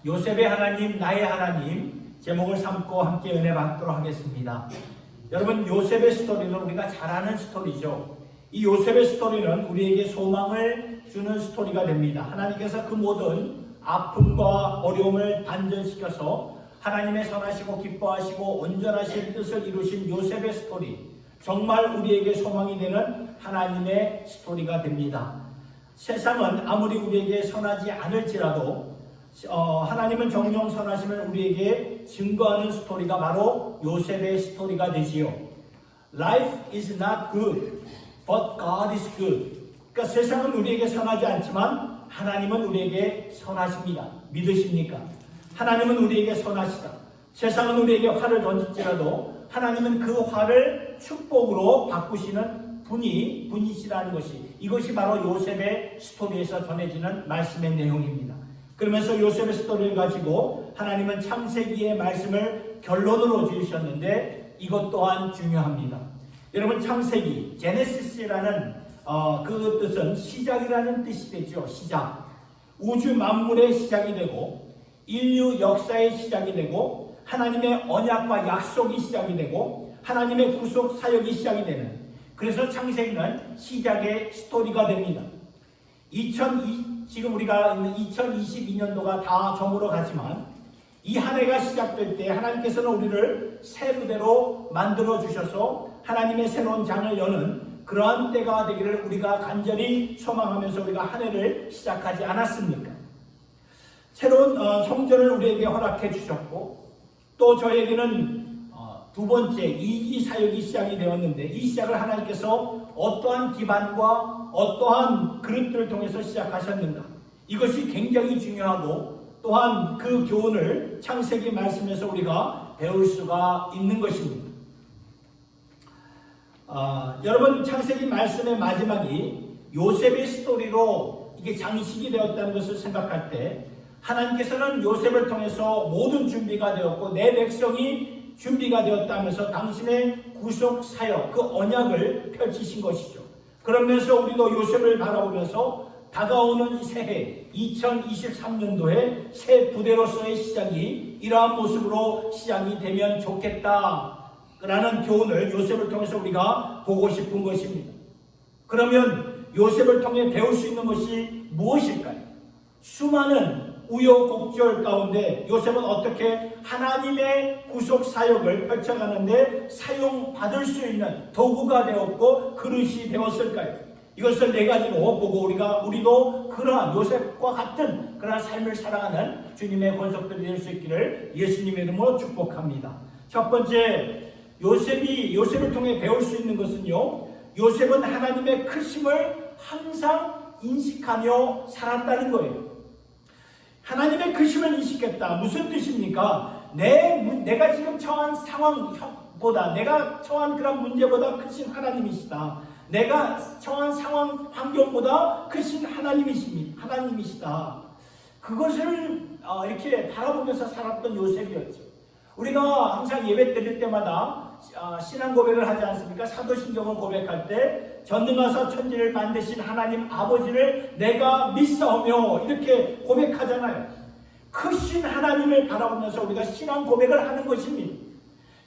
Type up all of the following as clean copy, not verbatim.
요셉의 하나님, 나의 하나님 제목을 삼고 함께 은혜 받도록 하겠습니다. 여러분, 요셉의 스토리는 우리가 잘 아는 스토리죠. 이 요셉의 스토리는 우리에게 소망을 주는 스토리가 됩니다. 하나님께서 그 모든 아픔과 어려움을 단절시켜서 하나님의 선하시고 기뻐하시고 온전하신 뜻을 이루신 요셉의 스토리, 정말 우리에게 소망이 되는 하나님의 스토리가 됩니다. 세상은 아무리 우리에게 선하지 않을지라도 하나님은 정녕 선하심을 우리에게 증거하는 스토리가 바로 요셉의 스토리가 되지요. Life is not good, but God is good. 그러니까 세상은 우리에게 선하지 않지만 하나님은 우리에게 선하십니다. 믿으십니까? 하나님은 우리에게 선하시다. 세상은 우리에게 화를 던질지라도 하나님은 그 화를 축복으로 바꾸시는 분이시라는 것이, 이것이 바로 요셉의 스토리에서 전해지는 말씀의 내용입니다. 그러면서 요셉의 스토리를 가지고 하나님은 창세기의 말씀을 결론으로 지으셨는데 이것 또한 중요합니다. 여러분, 창세기, 제네시스라는 그 뜻은 시작이라는 뜻이 되죠. 시작. 우주 만물의 시작이 되고 인류 역사의 시작이 되고 하나님의 언약과 약속이 시작이 되고 하나님의 구속 사역이 시작이 되는, 그래서 창세기는 시작의 스토리가 됩니다. 지금 우리가 2022년도가 다 저물어 가지만 이 한 해가 시작될 때 하나님께서는 우리를 새 부대로 만들어 주셔서 하나님의 새로운 장을 여는 그러한 때가 되기를 우리가 간절히 소망하면서 우리가 한 해를 시작하지 않았습니까? 새로운 성전을 우리에게 허락해 주셨고, 또 저에게는 두 번째 이기 사역이 시작이 되었는데, 이 시작을 하나님께서 어떠한 기반과 어떠한 그릇들을 통해서 시작하셨는가, 이것이 굉장히 중요하고, 또한 그 교훈을 창세기 말씀에서 우리가 배울 수가 있는 것입니다. 여러분, 창세기 말씀의 마지막이 요셉의 스토리로 이게 장식이 되었다는 것을 생각할 때 하나님께서는 요셉을 통해서 모든 준비가 되었고 내 백성이 준비가 되었다면서 당신의 구속 사역, 그 언약을 펼치신 것이죠. 그러면서 우리도 요셉을 바라보면서 다가오는 새해 2023년도에 새 부대로서의 시작이 이러한 모습으로 시작이 되면 좋겠다라는 교훈을 요셉을 통해서 우리가 보고 싶은 것입니다. 그러면 요셉을 통해 배울 수 있는 것이 무엇일까요? 수많은 우여곡절 가운데 요셉은 어떻게 하나님의 구속 사역을 펼쳐가는데 사용받을 수 있는 도구가 되었고 그릇이 되었을까요? 이것을 네 가지로 보고 우리도 그러한 요셉과 같은 그러한 삶을 살아가는 주님의 권속들이 될 수 있기를 예수님의 이름으로 축복합니다. 첫 번째, 요셉을 통해 배울 수 있는 것은요, 요셉은 하나님의 크심을 항상 인식하며 살았다는 거예요. 하나님의 크심을 인식했다. 무슨 뜻입니까? 내가 지금 처한 상황보다, 내가 처한 그런 문제보다 크신 하나님이시다. 내가 처한 상황 환경보다 크신 하나님이시다. 그것을 이렇게 바라보면서 살았던 요셉이었죠. 우리가 항상 예배 드릴 때마다 신앙 고백을 하지 않습니까? 사도신경을 고백할 때 전능하사 천지를 만드신 하나님 아버지를 내가 믿사오며 이렇게 고백하잖아요. 크신 하나님을 바라보면서 우리가 신앙 고백을 하는 것입니다.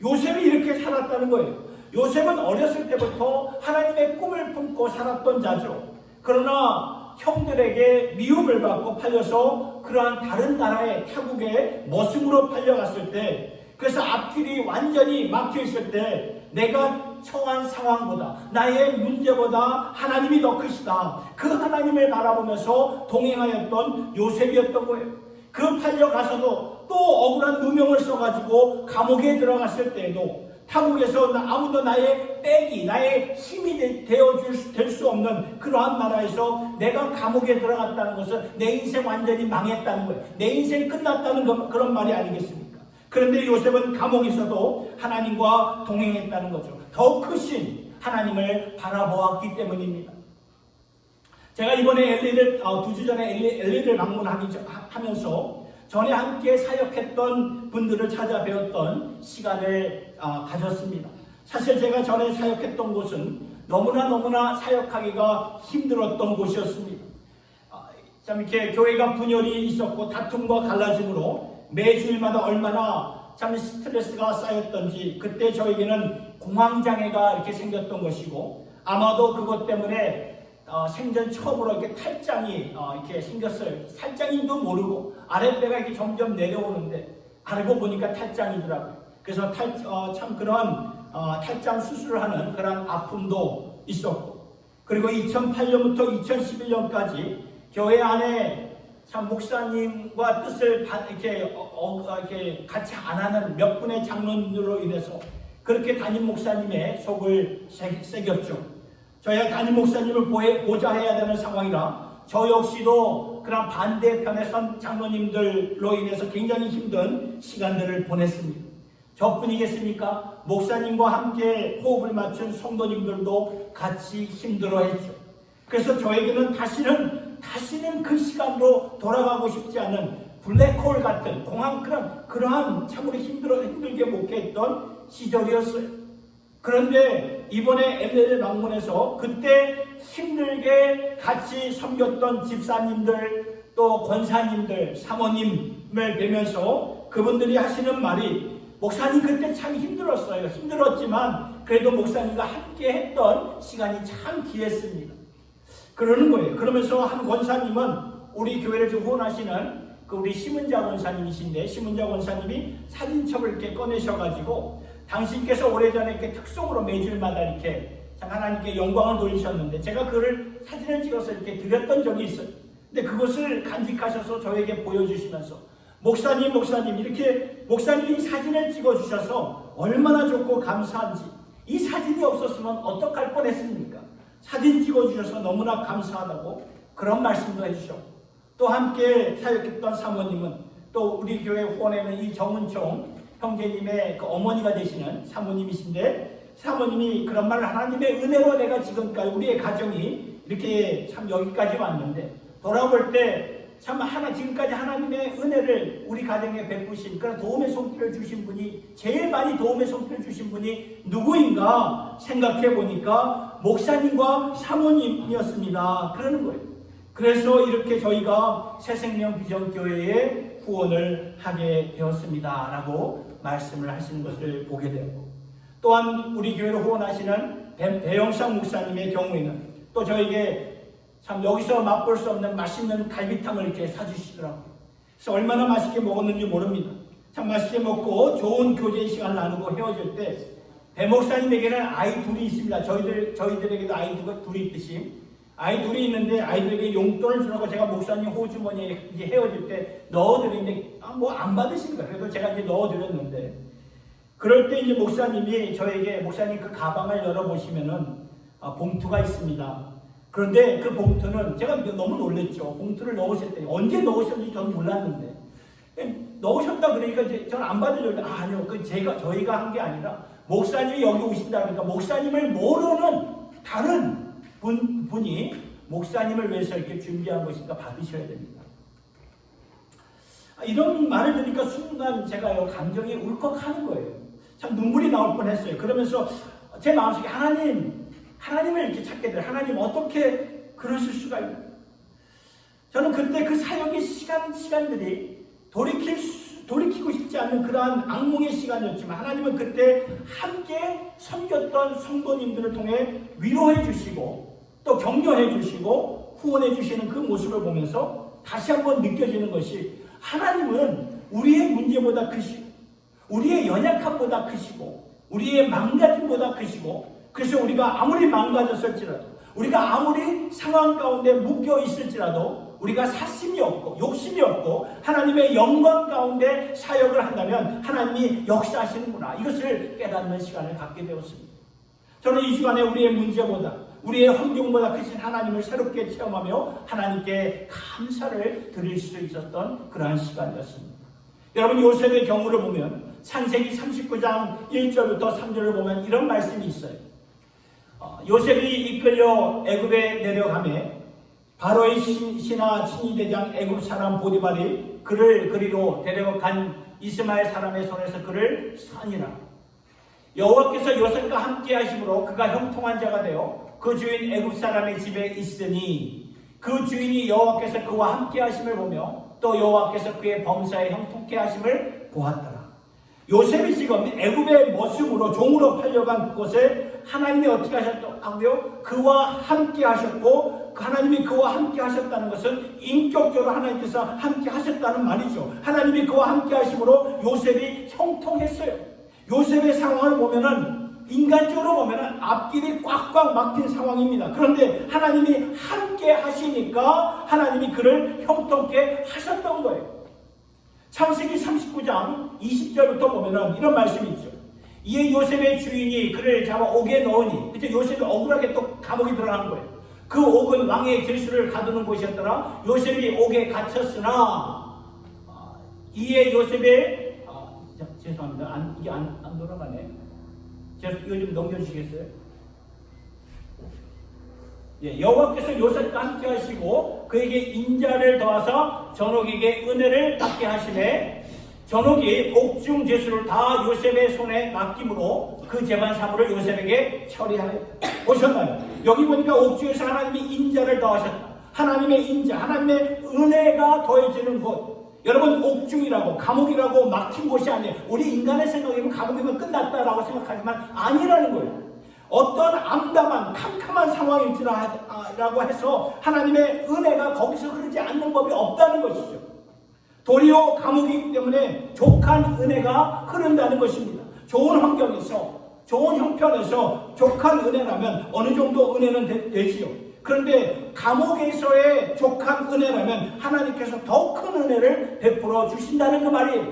요셉이 이렇게 살았다는 거예요. 요셉은 어렸을 때부터 하나님의 꿈을 품고 살았던 자죠. 그러나 형들에게 미움을 받고 팔려서 그러한 다른 나라의 타국의 머슴으로 팔려갔을 때, 그래서 앞길이 완전히 막혀있을 때 내가 처한 상황보다, 나의 문제보다 하나님이 더 크시다. 그 하나님을 바라보면서 동행하였던 요셉이었던 거예요. 그 팔려가서도 또 억울한 누명을 써가지고 감옥에 들어갔을 때에도 타국에서 아무도 나의 빽이, 나의 힘이 될 수 없는 그러한 나라에서 내가 감옥에 들어갔다는 것은 내 인생 완전히 망했다는 거예요. 내 인생 끝났다는 그런 말이 아니겠습니까? 그런데 요셉은 감옥에서도 하나님과 동행했다는 거죠. 더 크신 하나님을 바라보았기 때문입니다. 제가 이번에 두 주 전에 LA를 방문하면서 전에 함께 사역했던 분들을 찾아뵈었던 시간을 가졌습니다. 사실 제가 전에 사역했던 곳은 너무나 사역하기가 힘들었던 곳이었습니다. 참 이렇게 교회가 분열이 있었고 다툼과 갈라짐으로 매주일마다 얼마나 참 스트레스가 쌓였던지 그때 저에게는 공황장애가 이렇게 생겼던 것이고 아마도 그것 때문에 생전 처음으로 이렇게 탈장이 이렇게 생겼어요. 탈장인도 모르고 아랫배가 이렇게 점점 내려오는데 알고 보니까 탈장이더라고요. 그래서 참 그런 탈장 수술을 하는 그런 아픔도 있었고 그리고 2008년부터 2011년까지 교회 안에 참 목사님과 뜻을 이렇게 같이 안 하는 몇 분의 장로님들로 인해서 그렇게 담임 목사님의 속을 새겼죠. 저희가 담임 목사님을 보좌해야 되는 상황이라 저 역시도 그런 반대편에 선 장로님들로 인해서 굉장히 힘든 시간들을 보냈습니다. 저뿐이겠습니까? 목사님과 함께 호흡을 맞춘 성도님들도 같이 힘들어했죠. 그래서 저에게는 다시는 그 시간으로 돌아가고 싶지 않은 블랙홀 같은 공황 그러한 참으로 힘들게 목회했던 시절이었어요. 그런데 이번에 LA를 방문해서 그때 힘들게 같이 섬겼던 집사님들 또 권사님들 사모님을 뵈면서 그분들이 하시는 말이 목사님 그때 참 힘들었어요. 힘들었지만 그래도 목사님과 함께 했던 시간이 참 귀했습니다. 그러는 거예요. 그러면서 한 권사님은 우리 교회를 좀 후원하시는 우리 심은자 권사님이신데 심은자 권사님이 사진첩을 이렇게 꺼내셔가지고 당신께서 오래전에 이렇게 특송으로 매주일마다 이렇게 하나님께 영광을 돌리셨는데 제가 그를 사진을 찍어서 이렇게 드렸던 적이 있어요. 근데 그것을 간직하셔서 저에게 보여주시면서 목사님 이렇게 목사님이 사진을 찍어주셔서 얼마나 좋고 감사한지 이 사진이 없었으면 어떡할 뻔했습니까? 사진 찍어주셔서 너무나 감사하다고 그런 말씀도 해주셨고 또 함께 사역했던 사모님은 또 우리 교회 후원에는 이 정은총 형제님의 그 어머니가 되시는 사모님이신데 사모님이 그런 말을 하나님의 은혜로 내가 지금까지 우리의 가정이 이렇게 참 여기까지 왔는데 돌아볼 때 참 지금까지 하나님의 은혜를 우리 가정에 베푸신 그런 도움의 손길을 주신 분이 제일 많이 도움의 손길을 주신 분이 누구인가 생각해 보니까 목사님과 사모님이었습니다. 그러는 거예요. 그래서 이렇게 저희가 새생명 비전교회에 후원을 하게 되었습니다. 라고 말씀을 하시는 것을 보게 되고 또한 우리 교회로 후원하시는 배영상 목사님의 경우에는 또 저에게 참 여기서 맛볼 수 없는 맛있는 갈비탕을 이렇게 사주시더라고요. 그래서 얼마나 맛있게 먹었는지 모릅니다. 참 맛있게 먹고 좋은 교제 시간 나누고 헤어질 때 배 목사님에게는 아이 둘이 있습니다. 저희들에게도 아이 둘이 있듯이 아이 둘이 있는데 아이들에게 용돈을 주라고 제가 목사님 호주머니에 이제 헤어질 때 넣어드리는데 뭐 안 받으신 거예요. 그래도 제가 이제 넣어드렸는데 그럴 때 이제 목사님이 저에게 목사님 그 가방을 열어보시면은 봉투가 있습니다. 그런데 그 봉투는 제가 너무 놀랬죠. 봉투를 넣으셨더니 언제 넣으셨는지 저는 몰랐는데 넣으셨다 그러니까 저는 안 받으려고 아니요. 그 저희가 한 게 아니라 목사님이 여기 오신다 그러니까 목사님을 모르는 다른 분이 목사님을 위해서 이렇게 준비한 것이니까 받으셔야 됩니다. 이런 말을 들으니까 순간 제가 감정이 울컥하는 거예요. 참 눈물이 나올 뻔했어요. 그러면서 제 마음속에 하나님을 이렇게 찾게 돼요. 하나님 어떻게 그러실 수가 있나? 저는 그때 그 사역의 시간들이 돌이키고 싶지 않는 그러한 악몽의 시간이었지만 하나님은 그때 함께 섬겼던 성도님들을 통해 위로해 주시고 또 격려해 주시고 후원해 주시는 그 모습을 보면서 다시 한번 느껴지는 것이 하나님은 우리의 문제보다 크시고 우리의 연약함보다 크시고 우리의 망가짐보다 크시고 그래서 우리가 아무리 망가졌을지라도 우리가 아무리 상황 가운데 묶여 있을지라도 우리가 사심이 없고 욕심이 없고 하나님의 영광 가운데 사역을 한다면 하나님이 역사하시는구나 이것을 깨닫는 시간을 갖게 되었습니다. 저는 이 시간에 우리의 문제보다 우리의 환경보다 크신 하나님을 새롭게 체험하며 하나님께 감사를 드릴 수 있었던 그러한 시간이었습니다. 여러분 요셉의 경우를 보면 창세기 39장 1절부터 3절을 보면 이런 말씀이 있어요. 요셉이 이끌려 애굽에 내려가매 바로의 신하 친위대장 애굽 사람 보디발이 그를 그리로 데려간 이스마엘 사람의 손에서 그를 산이라. 여호와께서 요셉과 함께 하심으로 그가 형통한 자가 되어 그 주인 애굽 사람의 집에 있으니 그 주인이 여호와께서 그와 함께 하심을 보며 또 여호와께서 그의 범사에 형통케 하심을 보았더라. 요셉이 지금 애굽의 모습으로 종으로 팔려간 그곳에 하나님이 어떻게 하셨다고요? 그와 함께 하셨고, 하나님이 그와 함께 하셨다는 것은 인격적으로 하나님께서 함께 하셨다는 말이죠. 하나님이 그와 함께 하심으로 요셉이 형통했어요. 요셉의 상황을 보면은 인간적으로 보면은 앞길이 꽉꽉 막힌 상황입니다. 그런데 하나님이 함께 하시니까 하나님이 그를 형통케 하셨던 거예요. 창세기 39장 20절부터 보면은 이런 말씀이 있죠. 이에 요셉의 주인이 그를 잡아 옥에 넣으니, 그때 요셉이 억울하게 또 감옥에 들어간 거예요. 그 옥은 왕의 질수를 가두는 곳이었더라. 요셉이 옥에 갇혔으나 이에 요셉의 죄송합니다. 이게 안 돌아가네. 제가 이거 좀 넘겨주시겠어요? 예, 여호와께서 요셉과 함께 하시고 그에게 인자를 더하사 전옥에게 은혜를 받게 하시매 전옥이 옥중 죄수를 다 요셉의 손에 맡김으로 그 재반 사무를 요셉에게 처리하였다. 보셨나요? 여기 보니까 옥중에서 하나님이 인자를 더하셨다. 하나님의 인자, 하나님의 은혜가 더해지는 곳. 여러분, 옥중이라고 감옥이라고 막힌 곳이 아니에요. 우리 인간의 생각이면 감옥이면 끝났다라고 생각하지만 아니라는 거예요. 어떤 암담한 캄캄한 상황일지라고 해서 하나님의 은혜가 거기서 흐르지 않는 법이 없다는 것이죠. 도리어 감옥이기 때문에 족한 은혜가 흐른다는 것입니다. 좋은 환경에서, 좋은 형편에서 족한 은혜라면 어느 정도 은혜는 되지요. 그런데 감옥에서의 족한 은혜라면 하나님께서 더 큰 은혜를 베풀어 주신다는 그 말이에요.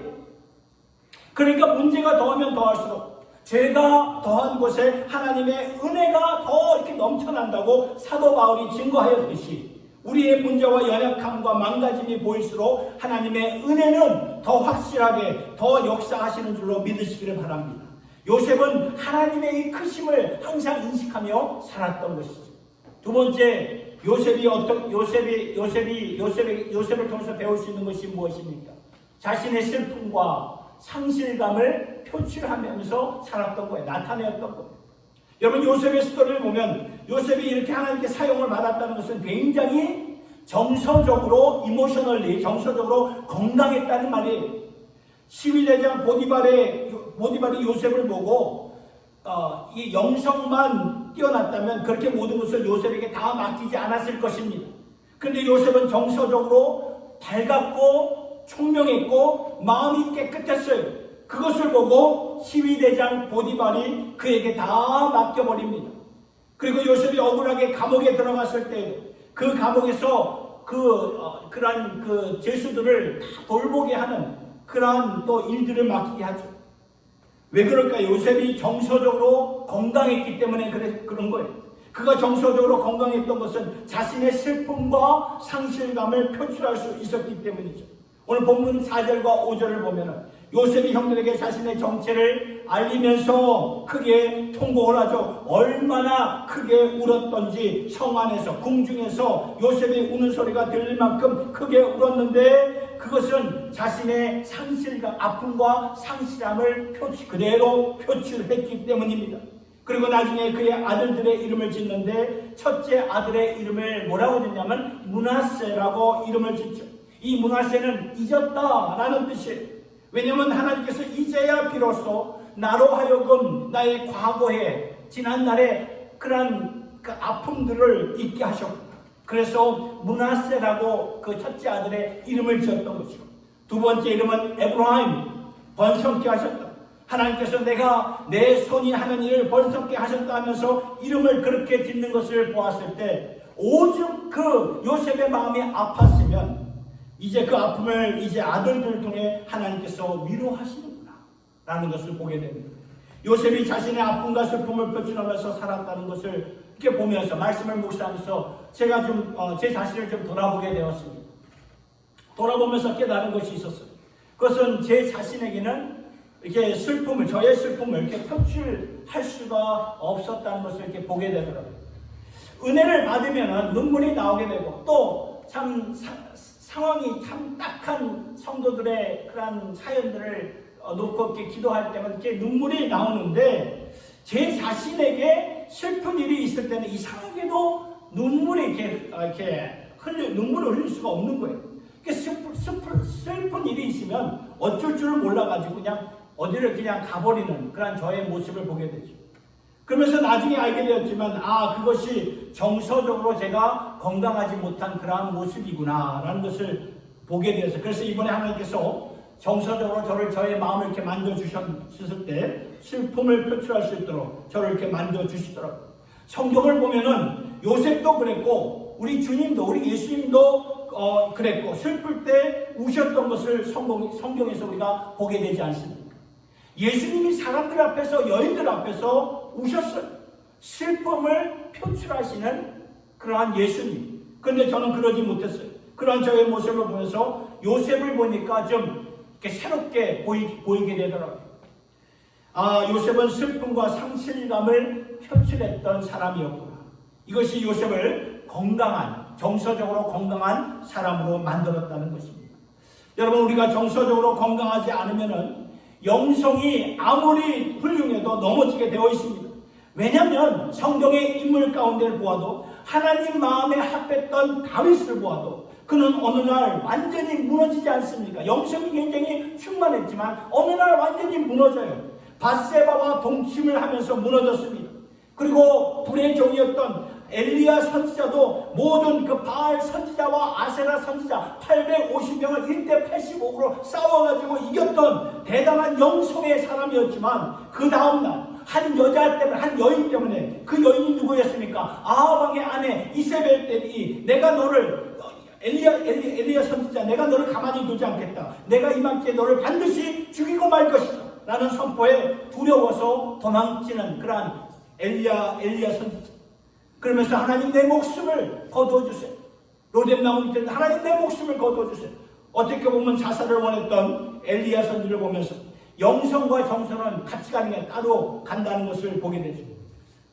그러니까 문제가 더하면 더할수록 죄가 더한 곳에 하나님의 은혜가 더 이렇게 넘쳐난다고 사도 바울이 증거하였듯이 우리의 문제와 연약함과 망가짐이 보일수록 하나님의 은혜는 더 확실하게 더 역사하시는 줄로 믿으시기를 바랍니다. 요셉은 하나님의 이 크심을 항상 인식하며 살았던 것이죠. 두 번째, 요셉을 통해서 배울 수 있는 것이 무엇입니까? 자신의 슬픔과 상실감을 표출하면서 살았던 거예요. 나타내었던 거예요. 여러분, 요셉의 스토리를 보면 요셉이 이렇게 하나님께 사용을 받았다는 것은 굉장히 정서적으로 정서적으로 건강했다는 말이에요. 시위대장 보디발이 요셉을 보고 이 영성만 뛰어났다면 그렇게 모든 것을 요셉에게 다 맡기지 않았을 것입니다. 그런데 요셉은 정서적으로 밝았고 총명했고 마음이 깨끗했어요. 그것을 보고 시위대장 보디발이 그에게 다 맡겨버립니다. 그리고 요셉이 억울하게 감옥에 들어갔을 때 그 감옥에서 그러한 죄수들을 다 돌보게 하는 그러한 또 일들을 맡기게 하죠. 왜 그럴까요? 요셉이 정서적으로 건강했기 때문에 그런 거예요. 그가 정서적으로 건강했던 것은 자신의 슬픔과 상실감을 표출할 수 있었기 때문이죠. 오늘 본문 4절과 5절을 보면 요셉이 형들에게 자신의 정체를 알리면서 크게 통곡을 하죠. 얼마나 크게 울었던지 성 안에서 궁중에서 요셉이 우는 소리가 들릴 만큼 크게 울었는데 그것은 자신의 상실감, 아픔과 상실함을 그대로 표출했기 때문입니다. 그리고 나중에 그의 아들들의 이름을 짓는데 첫째 아들의 이름을 뭐라고 짓냐면 므낫세라고 이름을 짓죠. 이 므낫세는 잊었다라는 뜻이에요. 왜냐하면 하나님께서 이제야 비로소 나로 하여금 나의 과거에 지난날에 그런 그 아픔들을 잊게 하셨고 그래서 므낫세라고 그 첫째 아들의 이름을 지었던 것이고 두 번째 이름은 에브라임 번성케 하셨다. 하나님께서 내가 내 손이 하는 일을 번성케 하셨다 하면서 이름을 그렇게 짓는 것을 보았을 때 오죽 그 요셉의 마음이 아팠으면 이제 그 아픔을 이제 아들들을 통해 하나님께서 위로하시는구나 라는 것을 보게 됩니다. 요셉이 자신의 아픔과 슬픔을 표출하면서 살았다는 것을 이렇게 보면서 말씀을 묵상하면서 제가 좀 제 자신을 좀 돌아보게 되었습니다. 돌아보면서 깨달은 것이 있었어요. 그것은 제 자신에게는 이렇게 저의 슬픔을 이렇게 표출할 수가 없었다는 것을 이렇게 보게 되더라고요. 은혜를 받으면 눈물이 나오게 되고 또 참 상황이 참 딱한 성도들의 그런 사연들을 놓고 이렇게 기도할 때면 이렇게 눈물이 나오는데 제 자신에게 슬픈 일이 있을 때는 이상하게도 눈물이 이렇게 눈물을 흘릴 수가 없는 거예요. 슬픈 일이 있으면 어쩔 줄을 몰라가지고 그냥 어디를 그냥 가버리는 그런 저의 모습을 보게 되죠. 그러면서 나중에 알게 되었지만 그것이 정서적으로 제가 건강하지 못한 그러한 모습이구나 라는 것을 보게 되어서, 그래서 이번에 하나님께서 정서적으로 저의 마음을 이렇게 만져주셨을 때 슬픔을 표출할 수 있도록 저를 이렇게 만져주시더라고요. 성경을 보면은 요셉도 그랬고 우리 주님도, 우리 예수님도 그랬고, 슬플 때 우셨던 것을 성경에서 우리가 보게 되지 않습니까? 예수님이 사람들 앞에서, 여인들 앞에서 우셨어요. 슬픔을 표출하시는 그러한 예수님. 그런데 저는 그러지 못했어요. 그러한 저의 모습을 보면서 요셉을 보니까 좀 이렇게 새롭게 보이게 되더라고요. 요셉은 슬픔과 상실감을 표출했던 사람이었구나. 이것이 요셉을 정서적으로 건강한 사람으로 만들었다는 것입니다. 여러분, 우리가 정서적으로 건강하지 않으면은 영성이 아무리 훌륭해도 넘어지게 되어 있습니다. 왜냐하면 성경의 인물 가운데를 보아도, 하나님 마음에 합했던 다윗을 보아도 그는 어느 날 완전히 무너지지 않습니까? 영성이 굉장히 충만했지만 어느 날 완전히 무너져요. 밧세바와 동침을 하면서 무너졌습니다. 그리고 불의 종이었던 엘리야 선지자도 모든 그 바알 선지자와 아세라 선지자 850명을 1대 85로 싸워가지고 이겼던 대단한 영성의 사람이었지만, 그 다음날 한 여자 때문에, 한 여인 때문에, 그 여인이 누구였습니까? 아합왕의 아내 이세벨이 내가 너를, 엘리야 선지자, 내가 너를 가만히 두지 않겠다. 내가 이맘때 너를 반드시 죽이고 말 것이다 라는 선포에 두려워서 도망치는 그러한 엘리야 선지자. 그러면서 하나님 내 목숨을 거두어주세요. 로뎀나무 밑에 하나님 내 목숨을 거두어주세요. 어떻게 보면 자살을 원했던 엘리야 선지를 보면서 영성과 정성은 같이 가는 게 따로 간다는 것을 보게 되죠.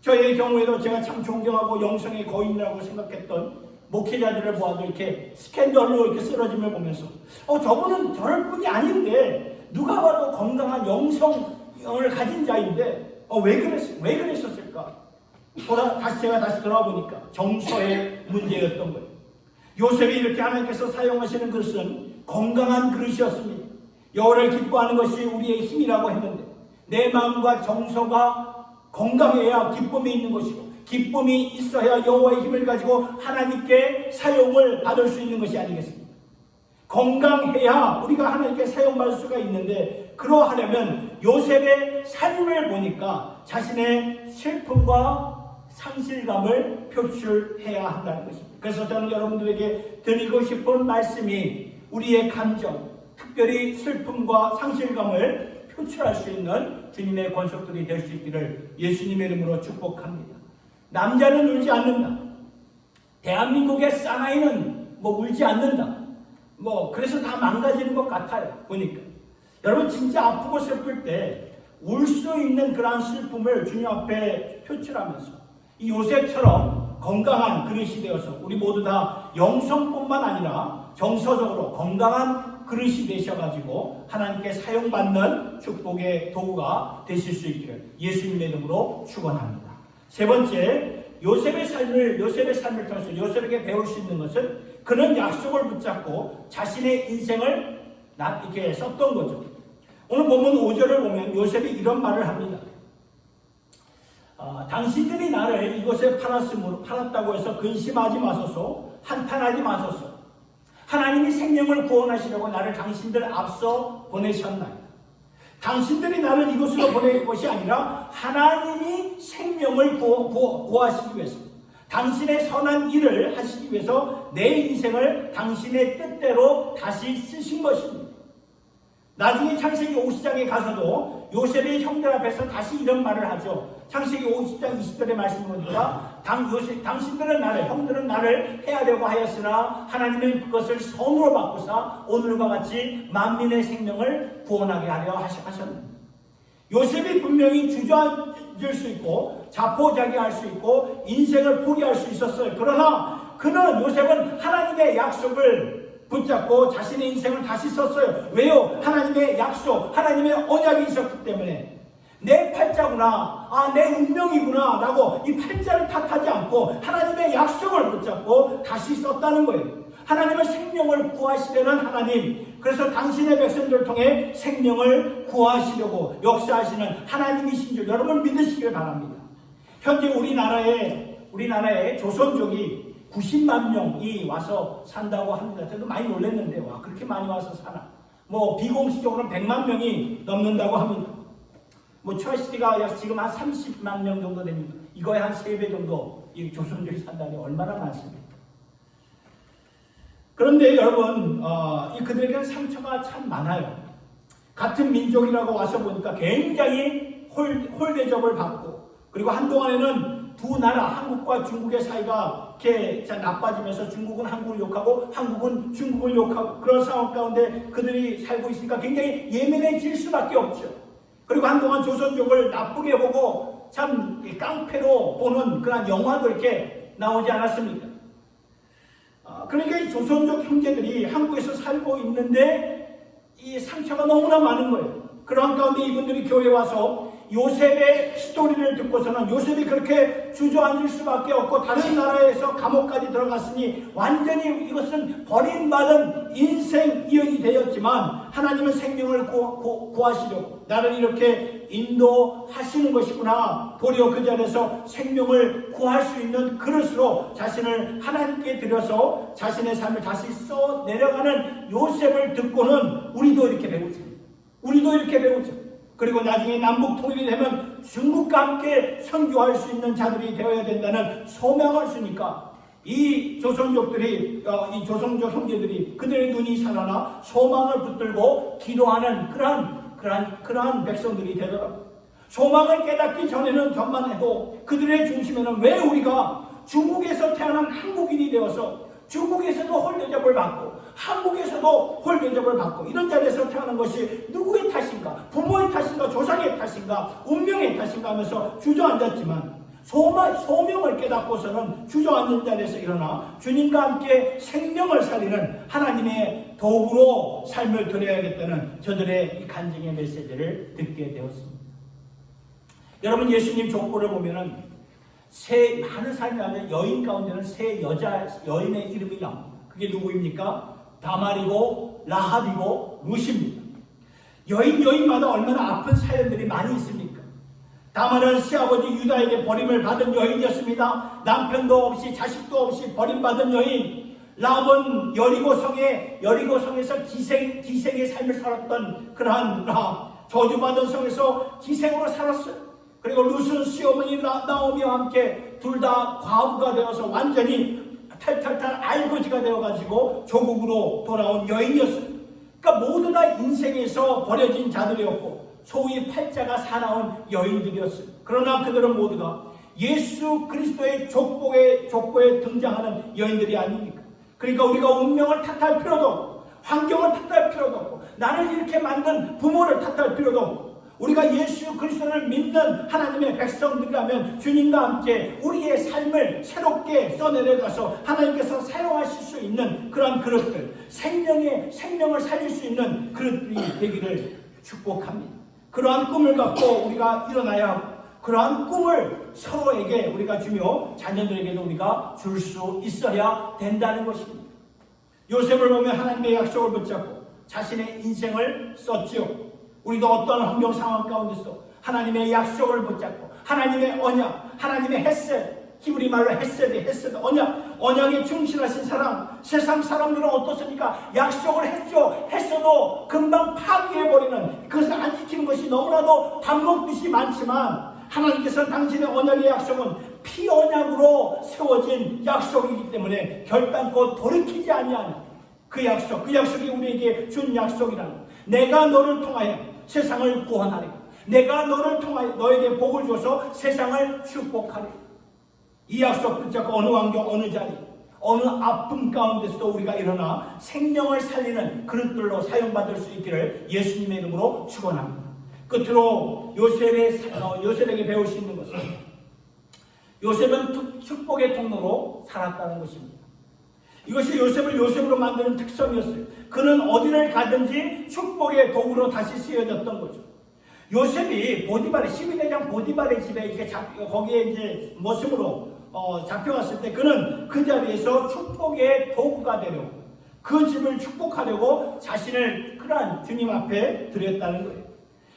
저의 경우에도 제가 참 존경하고 영성의 거인이라고 생각했던 목회자들을 보아도 이렇게 스캔들로 이렇게 쓰러짐을 보면서 저분은 저럴 뿐이 아닌데 누가 봐도 건강한 영성을 가진 자인데 왜 그랬었을까? 제가 다시 돌아보니까 정서의 문제였던 거예요. 요셉이 이렇게 하나님께서 사용하시는 그릇은 건강한 그릇이었습니다. 여호와를 기뻐하는 것이 우리의 힘이라고 했는데, 내 마음과 정서가 건강해야 기쁨이 있는 것이고, 기쁨이 있어야 여호와의 힘을 가지고 하나님께 사용을 받을 수 있는 것이 아니겠습니까? 건강해야 우리가 하나님께 사용받을 수가 있는데, 그러하려면 요셉의 삶을 보니까 자신의 슬픔과 상실감을 표출해야 한다는 것입니다. 그래서 저는 여러분들에게 드리고 싶은 말씀이, 우리의 감정, 특별히 슬픔과 상실감을 표출할 수 있는 주님의 권속들이 될 수 있기를 예수님의 이름으로 축복합니다. 남자는 울지 않는다. 대한민국의 사나이는 울지 않는다. 그래서 다 망가지는 것 같아요. 보니까. 여러분, 진짜 아프고 슬플 때 울 수 있는 그러한 슬픔을 주님 앞에 표출하면서 이 요셉처럼 건강한 그릇이 되어서 우리 모두 다 영성뿐만 아니라 정서적으로 건강한 그릇이 되셔가지고 하나님께 사용받는 축복의 도구가 되실 수 있기를 예수님의 이름으로 축원합니다. 세 번째, 요셉의 삶을 통해서 요셉에게 배울 수 있는 것은, 그는 약속을 붙잡고 자신의 인생을 이렇게 썼던 거죠. 오늘 본문 5절을 보면 요셉이 이런 말을 합니다. 당신들이 나를 이곳에 팔았다고 해서 근심하지 마소서, 한탄하지 마소서. 하나님이 생명을 구원하시려고 나를 당신들 앞서 보내셨나이다. 당신들이 나를 이곳으로 보낼 것이 아니라 하나님이 생명을 구하시기 위해서, 당신의 선한 일을 하시기 위해서 내 인생을 당신의 뜻대로 다시 쓰신 것입니다. 나중에 창세기 50장에 가서도 요셉의 형들 앞에서 다시 이런 말을 하죠. 창세기 50장 20절의 말씀을 보니까 당신들은 형들은 나를 해하려고 하였으나 하나님은 그것을 선으로 바꾸사 오늘과 같이 만민의 생명을 구원하게 하려 하셨습니다. 요셉이 분명히 주저앉을 수 있고 자포자기할 수 있고 인생을 포기할 수 있었어요. 그러나 요셉은 하나님의 약속을 붙잡고 자신의 인생을 다시 썼어요. 왜요? 하나님의 약속, 하나님의 언약이 있었기 때문에. 내 팔자구나, 내 운명이구나 라고 이 팔자를 탓하지 않고 하나님의 약속을 붙잡고 다시 썼다는 거예요. 하나님은 생명을 구하시려는 하나님, 그래서 당신의 백성들을 통해 생명을 구하시려고 역사하시는 하나님이신 줄 여러분 믿으시길 바랍니다. 현재 우리나라에 조선족이 90만 명이 와서 산다고 합니다. 저도 많이 놀랐는데, 와, 그렇게 많이 와서 사나? 비공식적으로는 100만 명이 넘는다고 합니다. 트라시티가 약 지금 한 30만 명 정도 됩니다. 이거에 한 3배 정도 이 조선족이 산다니 얼마나 많습니까? 그런데 여러분, 그들에게는 상처가 참 많아요. 같은 민족이라고 와서 보니까 굉장히 홀대접을 받고, 그리고 한동안에는 두 나라, 한국과 중국의 사이가 이렇게 나빠지면서 중국은 한국을 욕하고 한국은 중국을 욕하고 그런 상황 가운데 그들이 살고 있으니까 굉장히 예민해질 수밖에 없죠. 그리고 한동안 조선족을 나쁘게 보고 참 깡패로 보는 그런 영화도 이렇게 나오지 않았습니까? 그러니까 이 조선족 형제들이 한국에서 살고 있는데 이 상처가 너무나 많은 거예요. 그런 가운데 이분들이 교회에 와서 요셉의 스토리를 듣고서는 요셉이 그렇게 주저앉을 수밖에 없고 다른 나라에서 감옥까지 들어갔으니 완전히 이것은 버림받은 인생이 되었지만 하나님은 생명을 구하시려고 나를 이렇게 인도하시는 것이구나. 도리어 그 자리에서 생명을 구할 수 있는 그릇으로 자신을 하나님께 드려서 자신의 삶을 다시 써내려가는 요셉을 듣고는 우리도 이렇게 배우죠. 그리고 나중에 남북 통일이 되면 중국과 함께 선교할 수 있는 자들이 되어야 된다는 소명을 주니까 이 조선족 형제들이 그들의 눈이 살아나 소망을 붙들고 기도하는 그러한 백성들이 되더라고요. 소망을 깨닫기 전에는 전만 해도 그들의 중심에는 왜 우리가 중국에서 태어난 한국인이 되어서 중국에서도 홀대접을 받고 한국에서도 홀대접을 받고 이런 자리에서 태어난 것이 누구의 탓인가? 부모의 탓인가? 조상의 탓인가? 운명의 탓인가? 하면서 주저앉았지만 소명을 깨닫고서는 주저앉은 자리에서 일어나 주님과 함께 생명을 살리는 하나님의 도구로 삶을 드려야겠다는 저들의 이 간증의 메시지를 듣게 되었습니다. 여러분, 예수님 족보를 보면은 많은 삶이 나면 여인 가운데는 세 여인의 이름이 나옵니다. 그게 누구입니까? 다말이고 라합이고 루시입니다. 여인마다 얼마나 아픈 사연들이 많이 있습니까? 다말은 시아버지 유다에게 버림을 받은 여인이었습니다. 남편도 없이 자식도 없이 버림받은 여인. 라합은 여리고성에서 기생의 삶을 살았던 그러한 라합. 저주받은 성에서 기생으로 살았어요. 그리고 룻은 시어머니 나오미와 함께 둘 다 과부가 되어서 완전히 탈탈탈 알거지가 되어가지고 조국으로 돌아온 여인이었어요. 그러니까 모두 다 인생에서 버려진 자들이었고 소위 팔자가 사나운 여인들이었어요. 그러나 그들은 모두가 예수 그리스도의 족보에 등장하는 여인들이 아닙니까? 그러니까 우리가 운명을 탓할 필요도 없고 환경을 탓할 필요도 없고 나를 이렇게 만든 부모를 탓할 필요도 없고 우리가 예수 그리스도를 믿는 하나님의 백성들이라면 주님과 함께 우리의 삶을 새롭게 써내려가서 하나님께서 사용하실 수 있는 그런 그릇들, 생명을 살릴 수 있는 그릇들이 되기를 축복합니다. 그러한 꿈을 갖고 우리가 일어나야 하고 그러한 꿈을 서로에게 우리가 주며 자녀들에게도 우리가 줄 수 있어야 된다는 것입니다. 요셉을 보면 하나님의 약속을 붙잡고 자신의 인생을 썼지요. 우리도 어떤 환경 상황 가운데서 하나님의 약속을 붙잡고 하나님의 언약, 하나님의 헤셋, 히브리 말로 헤셋, 언약에 충실하신 사람, 세상 사람들은 어떻습니까? 약속을 했어도 금방 파기해버리는, 그것을 안 지키는 것이 너무나도 밥 먹듯이 많지만 하나님께서 당신의 언약의 약속은 피 언약으로 세워진 약속이기 때문에 결단코 돌이키지 아니하는 그 약속이 우리에게 준 약속이라는, 내가 너를 통하여 세상을 구원하리라. 내가 너를 통하여 너에게 복을 줘서 세상을 축복하리라. 이 약속 붙잡고 어느 환경, 어느 자리, 어느 아픔 가운데서도 우리가 일어나 생명을 살리는 그릇들로 사용받을 수 있기를 예수님의 이름으로 축원합니다. 끝으로 요셉에게 배울 수 있는 것은 요셉은 축복의 통로로 살았다는 것입니다. 이것이 요셉을 요셉으로 만드는 특성이었어요. 그는 어디를 가든지 축복의 도구로 다시 쓰여졌던 거죠. 요셉이 보디발의 12대장 보디발의 집에 이렇게 거기에 이제 모습으로 잡혀갔을 때 그는 그 자리에서 축복의 도구가 되려고 그 집을 축복하려고 자신을 그러한 주님 앞에 드렸다는 거예요.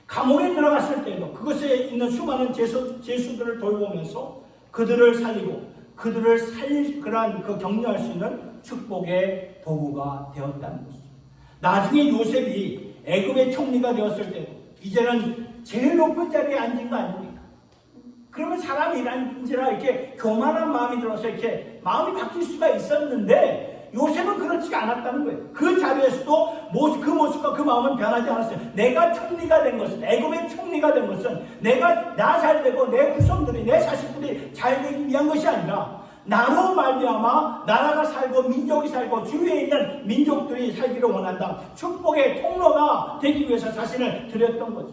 감옥에 들어갔을 때도 그것에 있는 수많은 죄수들을 돌보면서 그들을 살리고 그들을 살릴 그러한 그 격려할 수 있는 축복의 도구가 되었다는 것이죠. 나중에 요셉이 애굽의 총리가 되었을 때도 이제는 제일 높은 자리에 앉은 거 아닙니까? 그러면 사람이란지라 이렇게 교만한 마음이 들어서 이렇게 마음이 바뀔 수가 있었는데 요셉은 그렇지가 않았다는 거예요. 그 자리에서도 그 모습과 그 마음은 변하지 않았어요. 내가 총리가 된 것은, 애굽의 총리가 된 것은 나 잘 되고 내 후손들이, 내 자식들이 잘 되기 위한 것이 아니라 나로 말미암아 나라가 살고 민족이 살고 주위에 있는 민족들이 살기를 원한다. 축복의 통로가 되기 위해서 자신을 드렸던 거죠.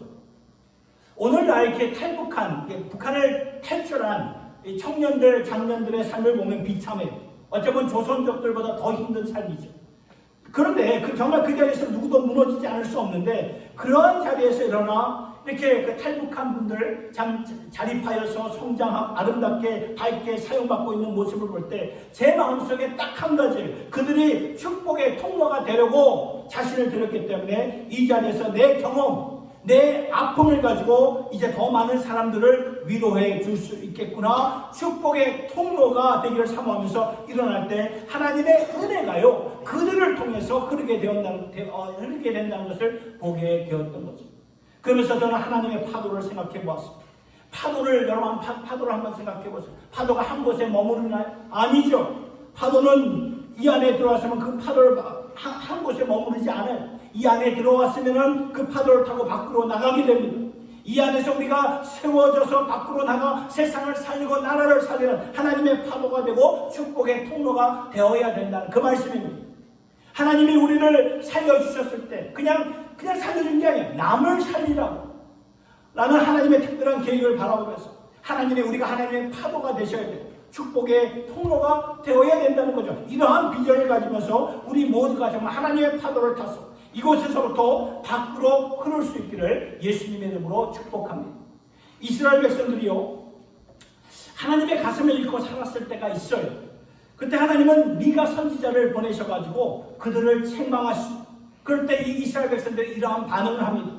오늘날 이렇게 탈북한, 북한을 탈출한 청년들, 장년들의 삶을 보면 비참해요. 어쩌면 조선족들보다 더 힘든 삶이죠. 그런데 정말 그 자리에서 누구도 무너지지 않을 수 없는데 그러한 자리에서 일어나 이렇게 그 탈북한 분들 자립하여서 성장하고 아름답게 밝게 사용받고 있는 모습을 볼 때 제 마음속에 딱 한 가지, 그들이 축복의 통로가 되려고 자신을 드렸기 때문에 이 자리에서 내 경험, 내 아픔을 가지고 이제 더 많은 사람들을 위로해 줄 수 있겠구나. 축복의 통로가 되기를 사모하면서 일어날 때 하나님의 은혜가요 그들을 통해서 흐르게 된다는 것을 보게 되었던 거죠. 그러면서 저는 하나님의 파도를 생각해 보았습니다. 여러분 파도를 한번 생각해 보세요. 파도가 한 곳에 머무르나요? 아니죠. 파도는 이 안에 들어왔으면 그 파도를 한 곳에 머무르지 않아요. 이 안에 들어왔으면 그 파도를 타고 밖으로 나가게 됩니다. 이 안에서 우리가 세워져서 밖으로 나가 세상을 살리고 나라를 살리는 하나님의 파도가 되고 축복의 통로가 되어야 된다는 그 말씀입니다. 하나님이 우리를 살려주셨을 때 그냥 살려준 게 아니에요. 남을 살리라고 라는 하나님의 특별한 계획을 바라보면서 우리가 하나님의 파도가 되셔야 돼요. 축복의 통로가 되어야 된다는 거죠. 이러한 비전을 가지면서 우리 모두가 정말 하나님의 파도를 타서 이곳에서부터 밖으로 흐를 수 있기를 예수님의 이름으로 축복합니다. 이스라엘 백성들이요 하나님의 가슴을 잃고 살았을 때가 있어요. 그때 하나님은 미가 선지자를 보내셔가지고 그들을 책망하시고 그럴 때 이 이스라엘 백성들이 이러한 반응을 합니다.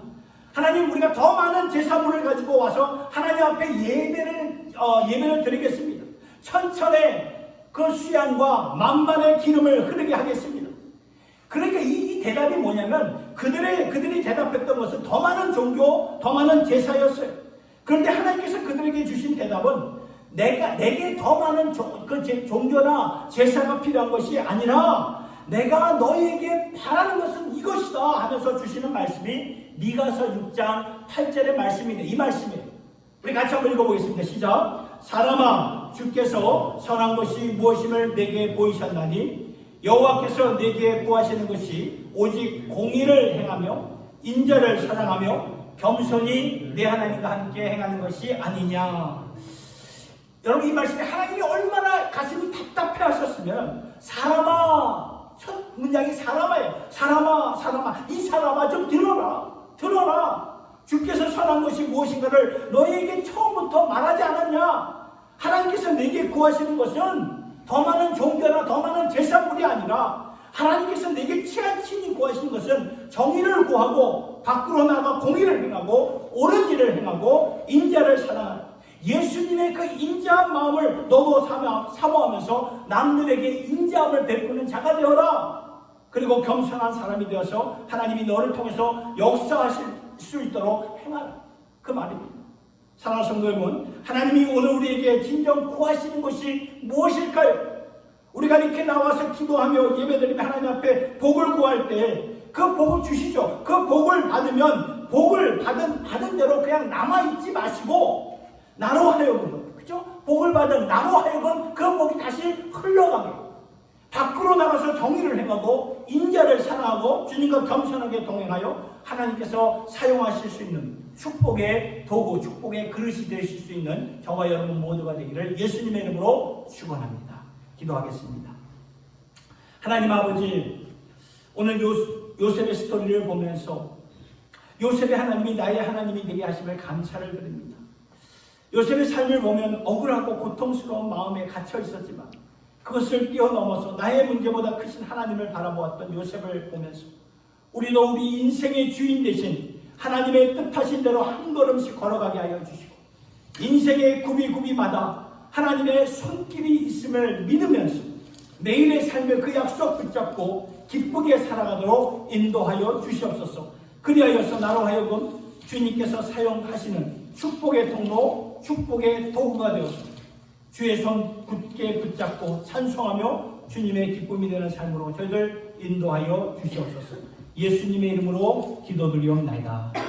하나님, 우리가 더 많은 제사물을 가지고 와서 하나님 앞에 예배를 드리겠습니다. 천천의 그 수양과 만만의 기름을 흐르게 하겠습니다. 그러니까 이 대답이 뭐냐면 그들이 대답했던 것은 더 많은 종교, 더 많은 제사였어요. 그런데 하나님께서 그들에게 주신 대답은 내게 더 많은 종교나 제사가 필요한 것이 아니라 내가 너희에게 바라는 것은 이것이다 하면서 주시는 말씀이 미가서 6장 8절의 말씀인데 이 말씀이에요. 우리 같이 한번 읽어보겠습니다. 시작. 사람아, 주께서 선한 것이 무엇임을 내게 보이셨나니 여호와께서 내게 구하시는 것이 오직 공의를 행하며 인자를 사랑하며 겸손히 내 하나님과 함께 행하는 것이 아니냐. 여러분, 이 말씀에 하나님이 얼마나 가슴이 답답해 하셨으면 사람아, 첫 문장이 사람아예요. 사람아, 이 사람아 좀 들어라. 주께서 선한 것이 무엇인가를 너희에게 처음부터 말하지 않았냐. 하나님께서 내게 구하시는 것은 더 많은 종교나 더 많은 제사물이 아니라 하나님께서 내게 친히 구하시는 것은 정의를 구하고 밖으로 나가 공의를 행하고 옳은 일을 행하고 인자를 사랑하는 예수님의 그 인자한 마음을 너도 사모하면서 남들에게 인자함을 베푸는 자가 되어라. 그리고 겸손한 사람이 되어서 하나님이 너를 통해서 역사하실 수 있도록 행하라. 그 말입니다. 사랑하는 성도 여러분, 하나님이 오늘 우리에게 진정 구하시는 것이 무엇일까요? 우리가 이렇게 나와서 기도하며 예배드리며 하나님 앞에 복을 구할 때 그 복을 주시죠. 그 복을 받으면 복을 받은 대로 그냥 남아있지 마시고 나로 하여금, 그죠? 복을 받은 나로 하여금 그 복이 다시 흘러가게 밖으로 나가서 정의를 행하고 인자를 사랑하고 주님과 겸손하게 동행하여 하나님께서 사용하실 수 있는 축복의 도구, 축복의 그릇이 되실 수 있는 저와 여러분 모두가 되기를 예수님의 이름으로 축원합니다. 기도하겠습니다. 하나님 아버지, 오늘 요셉의 스토리를 보면서 요셉의 하나님이 나의 하나님이 되게 하심을 감사를 드립니다. 요셉의 삶을 보면 억울하고 고통스러운 마음에 갇혀 있었지만 그것을 뛰어넘어서 나의 문제보다 크신 하나님을 바라보았던 요셉을 보면서 우리도 우리 인생의 주인 되신 하나님의 뜻하신 대로 한 걸음씩 걸어가게 하여 주시고 인생의 구비구비마다 하나님의 손길이 있음을 믿으면서 내일의 삶을 그 약속 붙잡고 기쁘게 살아가도록 인도하여 주시옵소서. 그리하여서 나로 하여금 주님께서 사용하시는 축복의 통로, 축복의 도구가 되어서 주의 손 굳게 붙잡고 찬송하며 주님의 기쁨이 되는 삶으로 저희들 인도하여 주시옵소서. 예수님의 이름으로 기도드리옵나이다.